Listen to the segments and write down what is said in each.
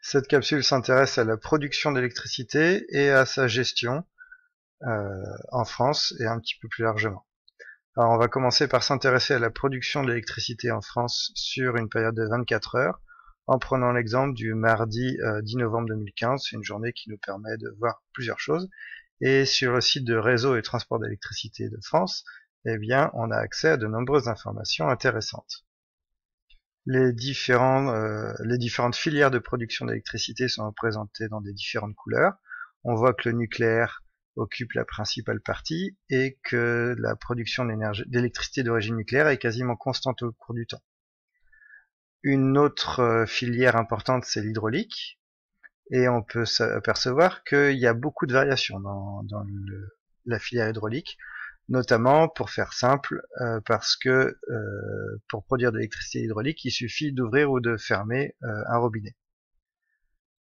Cette capsule s'intéresse à la production d'électricité et à sa gestion en France et un petit peu plus largement. Alors on va commencer par s'intéresser à la production de l'électricité en France sur une période de 24 heures en prenant l'exemple du mardi 10 novembre 2015, c'est une journée qui nous permet de voir plusieurs choses. Et sur le site de Réseau et Transport d'électricité de France, eh bien, on a accès à de nombreuses informations intéressantes. Les différentes filières de production d'électricité sont représentées dans des différentes couleurs. On voit que le nucléaire occupe la principale partie et que la production d'électricité d'origine nucléaire est quasiment constante au cours du temps. Une autre filière importante, c'est l'hydraulique, et on peut s'apercevoir qu'il y a beaucoup de variations dans la filière hydraulique, notamment, pour faire simple, parce que pour produire de l'électricité hydraulique, il suffit d'ouvrir ou de fermer un robinet.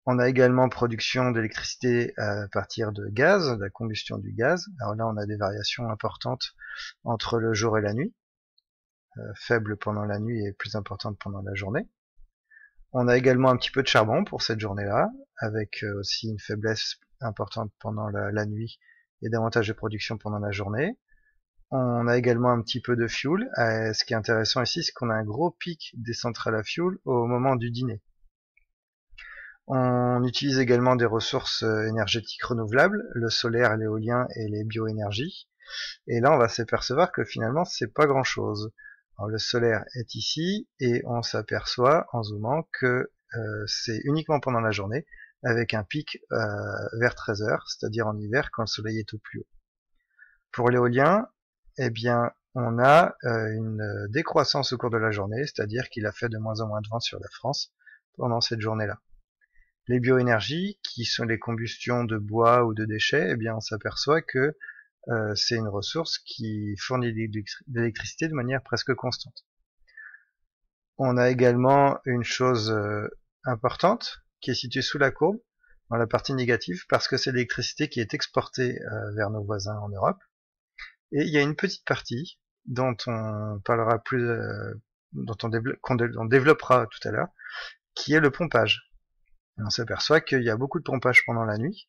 On a également production d'électricité à partir de gaz, de la combustion du gaz. Alors là, on a des variations importantes entre le jour et la nuit, faibles pendant la nuit et plus importantes pendant la journée. On a également un petit peu de charbon pour cette journée-là, avec aussi une faiblesse importante pendant la nuit et davantage de production pendant la journée. On a également un petit peu de fuel. Ce qui est intéressant ici, c'est qu'on a un gros pic des centrales à fuel au moment du dîner. On utilise également des ressources énergétiques renouvelables, le solaire, l'éolien et les bioénergies. Et là, on va s'apercevoir que finalement, c'est pas grand-chose. Alors, le solaire est ici et on s'aperçoit en zoomant que c'est uniquement pendant la journée, avec un pic vers 13 heures, c'est-à-dire en hiver quand le soleil est au plus haut. Pour l'éolien, eh bien, on a une décroissance au cours de la journée, c'est-à-dire qu'il a fait de moins en moins de vent sur la France pendant cette journée-là. Les bioénergies, qui sont les combustions de bois ou de déchets, eh bien, on s'aperçoit que c'est une ressource qui fournit de l'électricité de manière presque constante. On a également une chose importante qui est située sous la courbe, dans la partie négative, parce que c'est l'électricité qui est exportée vers nos voisins en Europe. Et il y a une petite partie dont on parlera plus, qu'on développera tout à l'heure, qui est le pompage. Et on s'aperçoit qu'il y a beaucoup de pompage pendant la nuit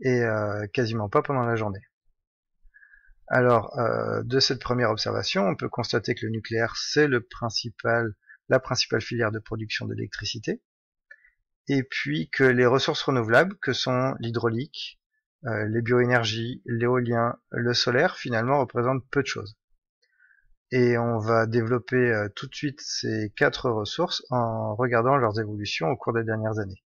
et quasiment pas pendant la journée. Alors, de cette première observation, on peut constater que le nucléaire, c'est la principale filière de production d'électricité, et puis que les ressources renouvelables, que sont l'hydraulique, les bioénergies, l'éolien, le solaire, finalement représentent peu de choses. Et on va développer tout de suite ces 4 ressources en regardant leurs évolutions au cours des dernières années.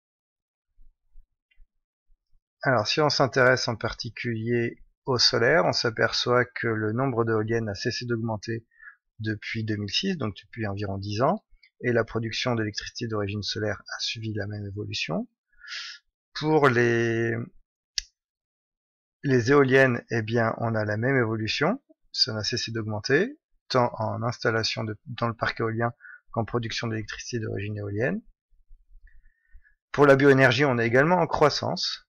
Alors, si on s'intéresse en particulier au solaire, on s'aperçoit que le nombre d'éoliennes a cessé d'augmenter depuis 2006, donc depuis environ 10 ans, et la production d'électricité d'origine solaire a suivi la même évolution. Pour les éoliennes, eh bien, on a la même évolution, ça n'a cessé d'augmenter, tant en installation dans le parc éolien qu'en production d'électricité d'origine éolienne. Pour la bioénergie, on est également en croissance,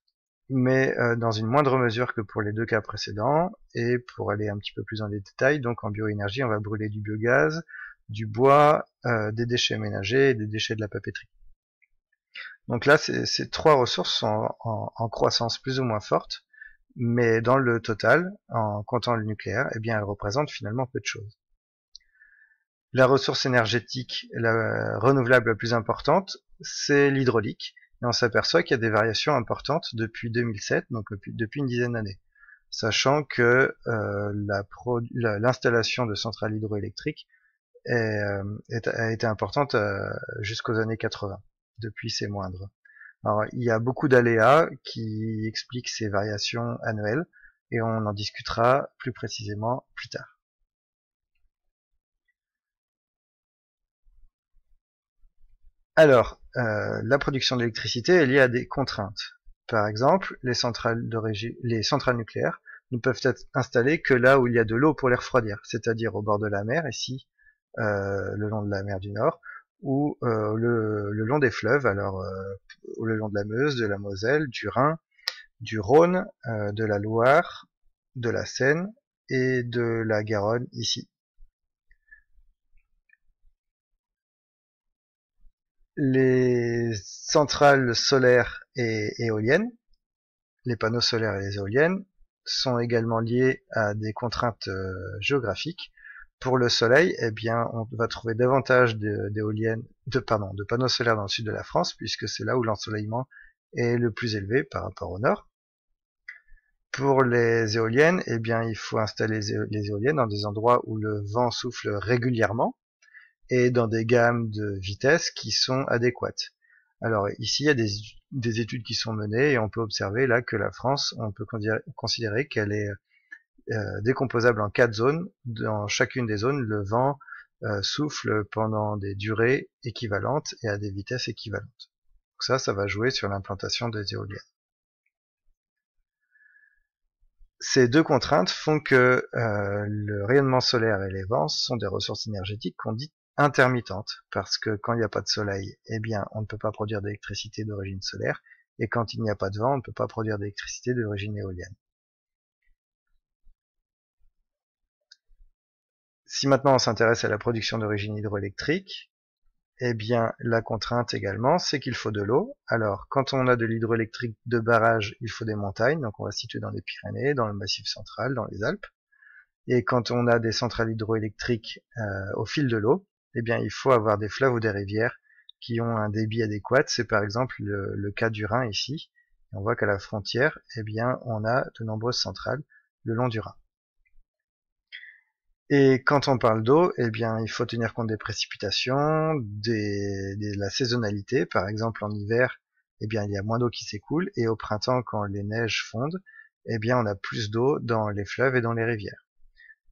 mais dans une moindre mesure que pour les deux cas précédents. Et pour aller un petit peu plus dans les détails, donc en bioénergie, on va brûler du biogaz, du bois, des déchets ménagers et des déchets de la papeterie. Donc là, ces 3 ressources sont en croissance plus ou moins forte, mais dans le total, en comptant le nucléaire, eh bien, elles représentent finalement peu de choses. La ressource énergétique renouvelable la plus importante, c'est l'hydraulique. Et on s'aperçoit qu'il y a des variations importantes depuis 2007, donc depuis une dizaine d'années. Sachant que l'installation de centrales hydroélectriques a été importante jusqu'aux années 80. Depuis, c'est moindre. Alors, il y a beaucoup d'aléas qui expliquent ces variations annuelles, et on en discutera plus précisément plus tard. Alors, la production d'électricité est liée à des contraintes. Par exemple, les centrales nucléaires ne peuvent être installées que là où il y a de l'eau pour les refroidir, c'est-à-dire au bord de la mer, ici, le long de la mer du Nord, ou le long des fleuves, alors le long de la Meuse, de la Moselle, du Rhin, du Rhône, de la Loire, de la Seine et de la Garonne, ici. Les centrales solaires et éoliennes, les panneaux solaires et les éoliennes, sont également liés à des contraintes géographiques. Pour le soleil, eh bien, on va trouver davantage de panneaux solaires dans le sud de la France, puisque c'est là où l'ensoleillement est le plus élevé par rapport au nord. Pour les éoliennes, eh bien, il faut installer les éoliennes dans des endroits où le vent souffle régulièrement et dans des gammes de vitesse qui sont adéquates. Alors ici, il y a des études qui sont menées et on peut observer là que la France, on peut considérer qu'elle est décomposable en 4 zones. Dans chacune des zones, le vent souffle pendant des durées équivalentes et à des vitesses équivalentes. Donc ça va jouer sur l'implantation des éoliennes. Ces deux contraintes font que le rayonnement solaire et les vents sont des ressources énergétiques qu'on dit intermittentes, parce que quand il n'y a pas de soleil, eh bien, on ne peut pas produire d'électricité d'origine solaire, et quand il n'y a pas de vent, on ne peut pas produire d'électricité d'origine éolienne. Si maintenant on s'intéresse à la production d'origine hydroélectrique, eh bien, la contrainte également, c'est qu'il faut de l'eau. Alors, quand on a de l'hydroélectrique de barrage, il faut des montagnes, donc on va se situer dans les Pyrénées, dans le Massif central, dans les Alpes. Et quand on a des centrales hydroélectriques au fil de l'eau, eh bien, il faut avoir des fleuves ou des rivières qui ont un débit adéquat. C'est par exemple le cas du Rhin ici. Et on voit qu'à la frontière, eh bien, on a de nombreuses centrales le long du Rhin. Et quand on parle d'eau, eh bien, il faut tenir compte des précipitations, de la saisonnalité. Par exemple, en hiver, eh bien, il y a moins d'eau qui s'écoule, et au printemps, quand les neiges fondent, eh bien, on a plus d'eau dans les fleuves et dans les rivières.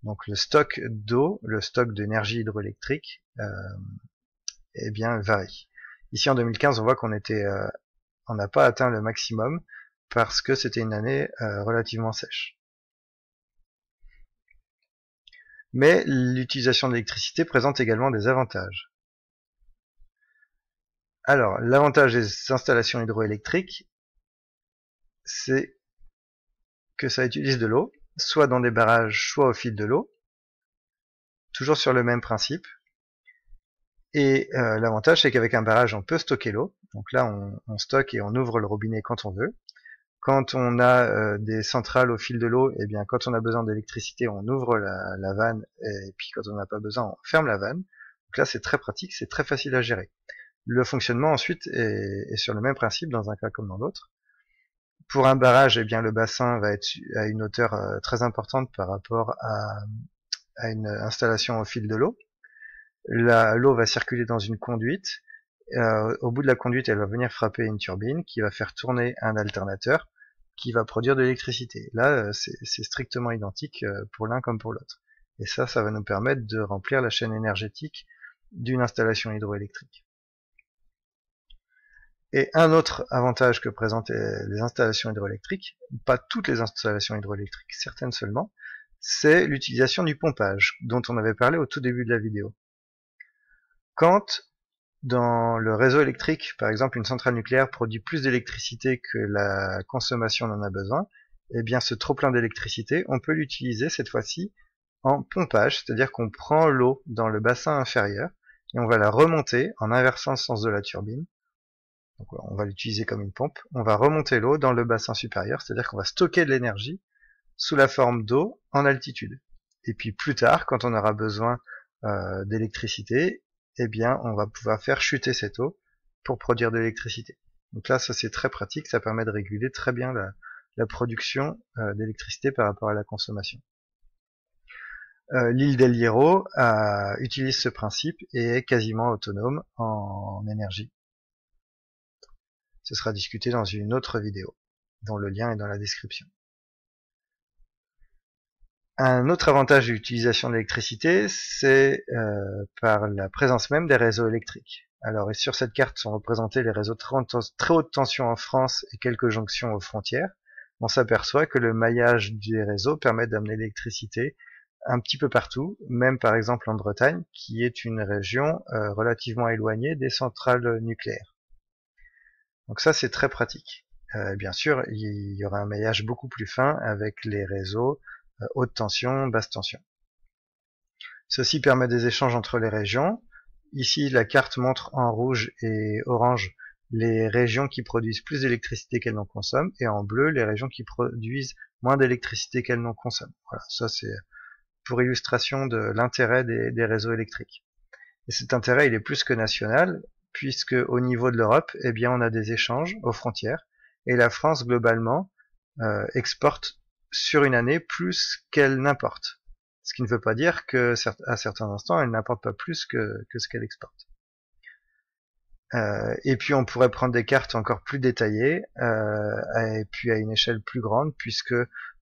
Donc, le stock d'eau, le stock d'énergie hydroélectrique, eh bien, varie. Ici, en 2015, on voit qu'on n'a pas atteint le maximum parce que c'était une année relativement sèche. Mais l'utilisation de l'électricité présente également des avantages. Alors, l'avantage des installations hydroélectriques, c'est que ça utilise de l'eau, soit dans des barrages, soit au fil de l'eau, toujours sur le même principe. Et l'avantage, c'est qu'avec un barrage, on peut stocker l'eau. Donc là, on stocke et on ouvre le robinet quand on veut. Quand on a des centrales au fil de l'eau, eh bien, quand on a besoin d'électricité, on ouvre la vanne, et puis quand on n'a pas besoin, on ferme la vanne. Donc là, c'est très pratique, c'est très facile à gérer. Le fonctionnement, ensuite, est sur le même principe dans un cas comme dans l'autre. Pour un barrage, eh bien, le bassin va être à une hauteur très importante par rapport à une installation au fil de l'eau. L'eau va circuler dans une conduite. Au bout de la conduite, elle va venir frapper une turbine qui va faire tourner un alternateur qui va produire de l'électricité. Là, c'est strictement identique pour l'un comme pour l'autre. Et ça va nous permettre de remplir la chaîne énergétique d'une installation hydroélectrique. Et un autre avantage que présentent les installations hydroélectriques, pas toutes les installations hydroélectriques, certaines seulement, c'est l'utilisation du pompage, dont on avait parlé au tout début de la vidéo. Quand dans le réseau électrique, par exemple, une centrale nucléaire produit plus d'électricité que la consommation en a besoin, eh bien ce trop-plein d'électricité, on peut l'utiliser cette fois-ci en pompage, c'est-à-dire qu'on prend l'eau dans le bassin inférieur et on va la remonter en inversant le sens de la turbine. Donc on va l'utiliser comme une pompe. On va remonter l'eau dans le bassin supérieur, c'est-à-dire qu'on va stocker de l'énergie sous la forme d'eau en altitude. Et puis plus tard, quand on aura besoin d'électricité, eh bien, on va pouvoir faire chuter cette eau pour produire de l'électricité. Donc là, ça c'est très pratique, ça permet de réguler très bien la production d'électricité par rapport à la consommation. L'île d'El Hierro utilise ce principe et est quasiment autonome en énergie. Ce sera discuté dans une autre vidéo, dont le lien est dans la description. Un autre avantage de l'utilisation de l'électricité, c'est par la présence même des réseaux électriques. Alors, et sur cette carte sont représentés les réseaux très haute tension en France et quelques jonctions aux frontières. On s'aperçoit que le maillage des réseaux permet d'amener l'électricité un petit peu partout, même par exemple en Bretagne, qui est une région relativement éloignée des centrales nucléaires. Donc ça, c'est très pratique. Bien sûr, il y aura un maillage beaucoup plus fin avec les réseaux haute tension, basse tension. Ceci permet des échanges entre les régions, ici la carte montre en rouge et orange les régions qui produisent plus d'électricité qu'elles n'en consomment, et en bleu les régions qui produisent moins d'électricité qu'elles n'en consomment. Voilà, ça c'est pour illustration de l'intérêt des réseaux électriques. Et cet intérêt, il est plus que national, puisque au niveau de l'Europe, eh bien, on a des échanges aux frontières, et la France, globalement, exporte sur une année plus qu'elle n'importe. Ce qui ne veut pas dire que à certains instants, elle n'importe pas plus que ce qu'elle exporte. Et puis on pourrait prendre des cartes encore plus détaillées, et puis à une échelle plus grande, puisque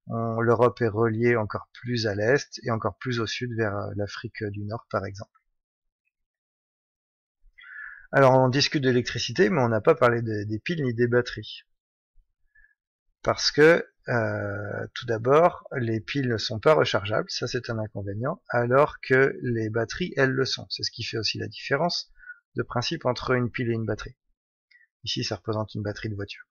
l'Europe est reliée encore plus à l'est et encore plus au sud vers l'Afrique du Nord, par exemple. Alors on discute d'électricité, mais on n'a pas parlé des piles ni des batteries. Parce que, tout d'abord, les piles ne sont pas rechargeables, ça c'est un inconvénient, alors que les batteries, elles, le sont. C'est ce qui fait aussi la différence de principe entre une pile et une batterie. Ici, ça représente une batterie de voiture.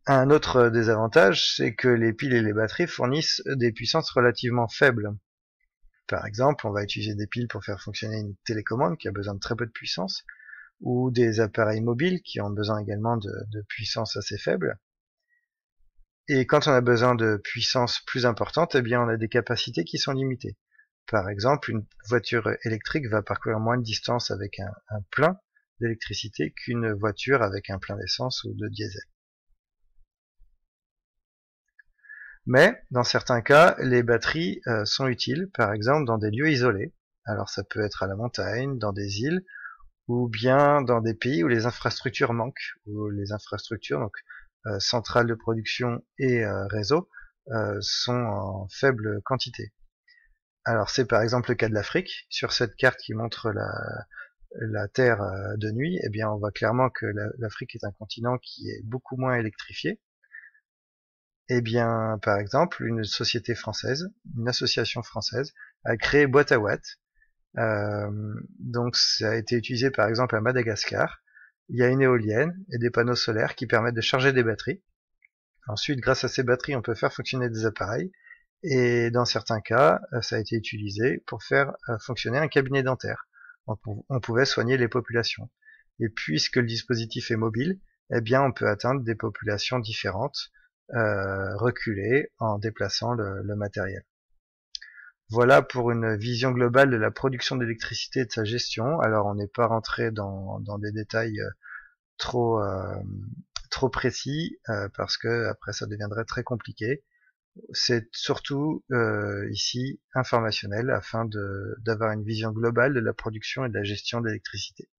Un autre désavantage, c'est que les piles et les batteries fournissent des puissances relativement faibles. Par exemple, on va utiliser des piles pour faire fonctionner une télécommande qui a besoin de très peu de puissance, ou des appareils mobiles qui ont besoin également de puissance assez faible. Et quand on a besoin de puissance plus importante, eh bien on a des capacités qui sont limitées. Par exemple, une voiture électrique va parcourir moins de distance avec un plein d'électricité qu'une voiture avec un plein d'essence ou de diesel. Mais, dans certains cas, les batteries sont utiles, par exemple dans des lieux isolés. Alors ça peut être à la montagne, dans des îles, ou bien dans des pays où les infrastructures manquent, où les infrastructures, donc centrales de production et réseaux, sont en faible quantité. Alors c'est par exemple le cas de l'Afrique. Sur cette carte qui montre la Terre de nuit, eh bien on voit clairement que l'Afrique est un continent qui est beaucoup moins électrifié. Eh bien, par exemple, une société française, une association française, a créé Boîte à Watts. Donc ça a été utilisé par exemple à Madagascar. Il y a une éolienne et des panneaux solaires qui permettent de charger des batteries. Ensuite, grâce à ces batteries, on peut faire fonctionner des appareils. Et dans certains cas, ça a été utilisé pour faire fonctionner un cabinet dentaire. On pouvait soigner les populations. Et puisque le dispositif est mobile, eh bien on peut atteindre des populations différentes, reculées, en déplaçant le matériel. Voilà pour une vision globale de la production d'électricité et de sa gestion. Alors on n'est pas rentré dans des détails trop précis, parce que après ça deviendrait très compliqué. C'est surtout ici informationnel afin d'avoir une vision globale de la production et de la gestion d'électricité.